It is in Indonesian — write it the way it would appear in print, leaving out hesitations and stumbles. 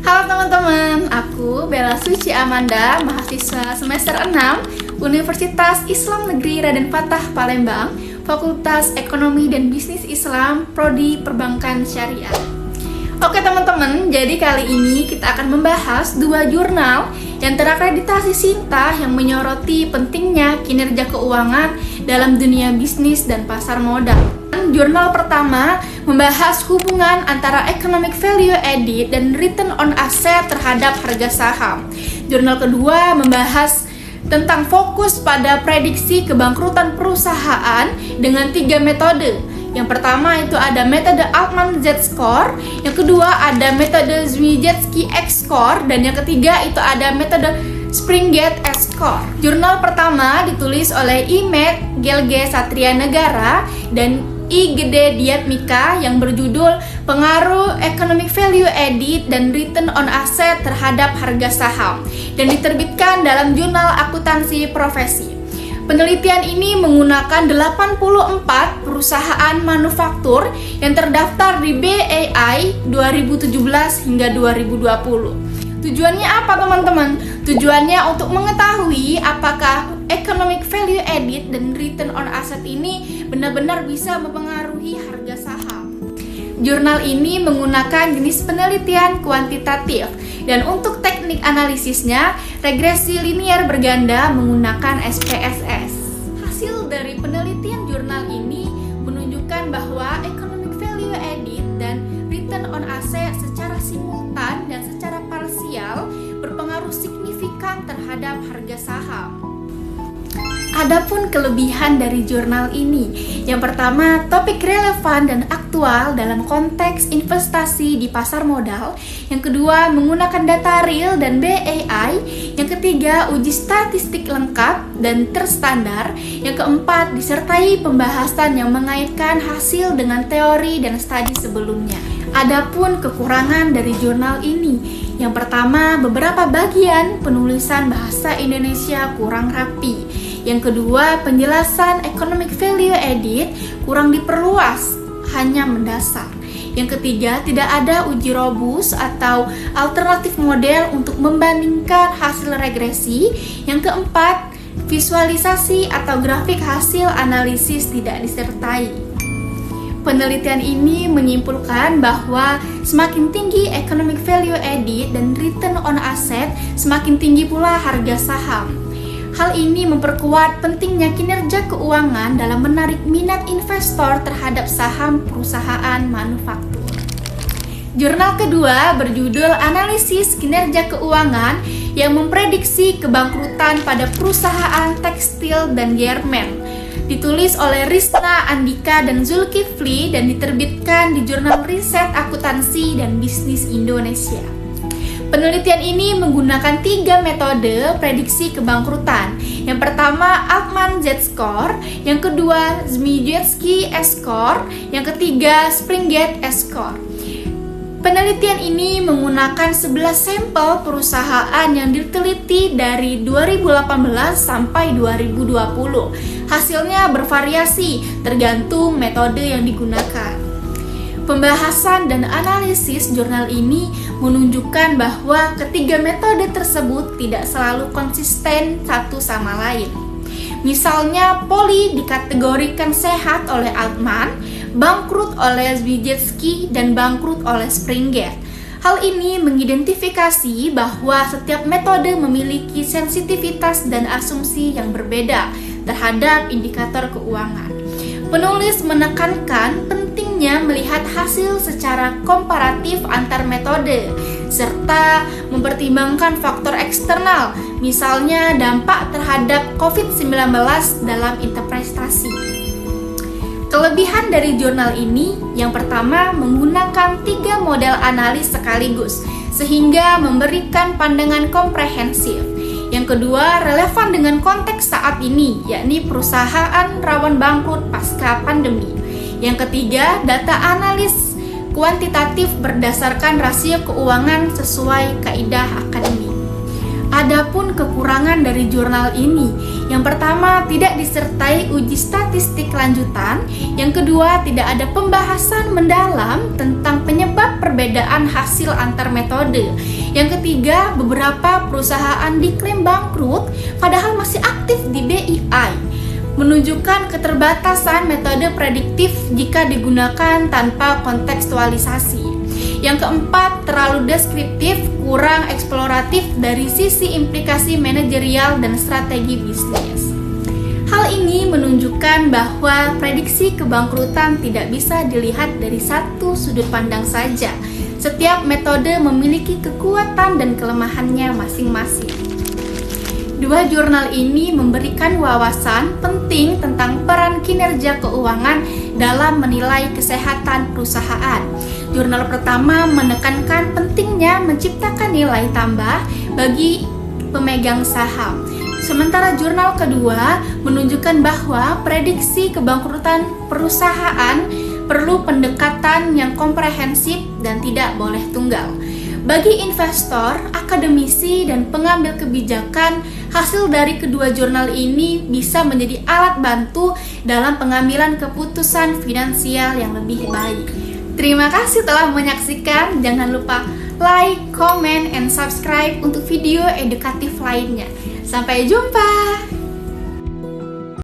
Halo teman-teman, aku Bella Suci Amanda, mahasiswa semester 6 Universitas Islam Negeri Raden Fatah Palembang, Fakultas Ekonomi dan Bisnis Islam, Prodi Perbankan Syariah. Oke teman-teman, jadi kali ini kita akan membahas dua jurnal yang terakreditasi Sinta yang menyoroti pentingnya kinerja keuangan dalam dunia bisnis dan pasar modal. Jurnal pertama membahas hubungan antara economic value added dan return on asset terhadap harga saham. Jurnal kedua membahas tentang fokus pada prediksi kebangkrutan perusahaan dengan 3 metode. Yang pertama itu ada metode Altman Z-Score, yang kedua ada metode Zwijewski X-Score, dan yang ketiga itu ada metode Springate S-Score. Jurnal pertama ditulis oleh Imet Gelge Satria Negara dan I. Gede Diatmika yang berjudul Pengaruh Economic Value Added dan Return on Asset terhadap Harga Saham dan diterbitkan dalam Jurnal Akuntansi Profesi. Penelitian ini menggunakan 84 perusahaan manufaktur yang terdaftar di BEI 2017 hingga 2020. Tujuannya apa teman-teman? Tujuannya untuk mengetahui apakah economic value added dan return on asset ini benar-benar bisa mempengaruhi harga saham. Jurnal ini menggunakan jenis penelitian kuantitatif dan untuk teknik analisisnya regresi linear berganda menggunakan SPSS. Hasil dari penelitian jurnal ini menunjukkan bahwa economic value added dan return on asset secara simultan dan secara parsial berpengaruh signifikan terhadap harga saham. Adapun kelebihan dari jurnal ini, yang pertama, topik relevan dan aktual dalam konteks investasi di pasar modal. Yang kedua, menggunakan data real dan BEI. Yang ketiga, uji statistik lengkap dan terstandar. Yang keempat, disertai pembahasan yang mengaitkan hasil dengan teori dan studi sebelumnya. Adapun kekurangan dari jurnal ini, yang pertama, beberapa bagian penulisan bahasa Indonesia kurang rapi. Yang kedua, penjelasan economic value added kurang diperluas, hanya mendasar. Yang ketiga, tidak ada uji robust atau alternatif model untuk membandingkan hasil regresi. Yang keempat, visualisasi atau grafik hasil analisis tidak disertai. Penelitian ini menyimpulkan bahwa semakin tinggi economic value added dan return on asset, semakin tinggi pula harga saham. Hal ini memperkuat pentingnya kinerja keuangan dalam menarik minat investor terhadap saham perusahaan manufaktur. Jurnal kedua berjudul Analisis Kinerja Keuangan yang memprediksi kebangkrutan pada perusahaan tekstil dan garmen. Ditulis oleh Risna Andika dan Zulkifli dan diterbitkan di Jurnal Riset Akuntansi dan Bisnis Indonesia. Penelitian ini menggunakan 3 metode prediksi kebangkrutan. Yang pertama, Altman Z-Score, yang kedua, Zwijewski S-Score, yang ketiga, Springate S-Score. Penelitian ini menggunakan 11 sampel perusahaan yang diteliti dari 2018 sampai 2020. Hasilnya bervariasi tergantung metode yang digunakan. Pembahasan dan analisis jurnal ini menunjukkan bahwa ketiga metode tersebut tidak selalu konsisten satu sama lain. Misalnya, poli dikategorikan sehat oleh Altman, bangkrut oleh Zwijewski, dan bangkrut oleh Springate. Hal ini mengidentifikasi bahwa setiap metode memiliki sensitivitas dan asumsi yang berbeda terhadap indikator keuangan. Penulis menekankan pentingnya melihat hasil secara komparatif antar metode, serta mempertimbangkan faktor eksternal, misalnya dampak terhadap COVID-19 dalam interpretasi. Kelebihan dari jurnal ini, yang pertama, menggunakan 3 model analis sekaligus, sehingga memberikan pandangan komprehensif. Yang kedua, relevan dengan konteks saat ini, yakni perusahaan rawan bangkrut pasca pandemi. Yang ketiga, data analis kuantitatif berdasarkan rasio keuangan sesuai kaidah akademik. Adapun kekurangan dari jurnal ini, Yang pertama, tidak disertai uji statistik lanjutan. Yang kedua, tidak ada pembahasan mendalam tentang penyebab perbedaan hasil antar metode. Yang ketiga, beberapa perusahaan diklaim bangkrut padahal masih aktif di BEI, menunjukkan keterbatasan metode prediktif jika digunakan tanpa kontekstualisasi. Yang keempat, terlalu deskriptif, kurang eksploratif dari sisi implikasi manajerial dan strategi bisnis. Hal ini menunjukkan bahwa prediksi kebangkrutan tidak bisa dilihat dari satu sudut pandang saja. Setiap metode memiliki kekuatan dan kelemahannya masing-masing. Dua jurnal ini memberikan wawasan penting tentang peran kinerja keuangan dalam menilai kesehatan perusahaan. Jurnal pertama menekankan pentingnya menciptakan nilai tambah bagi pemegang saham. Sementara jurnal kedua menunjukkan bahwa prediksi kebangkrutan perusahaan perlu pendekatan yang komprehensif dan tidak boleh tunggal. Bagi investor, akademisi, dan pengambil kebijakan, hasil dari kedua jurnal ini bisa menjadi alat bantu dalam pengambilan keputusan finansial yang lebih baik. Terima kasih telah menyaksikan. Jangan lupa like, comment, and subscribe untuk video edukatif lainnya. Sampai jumpa!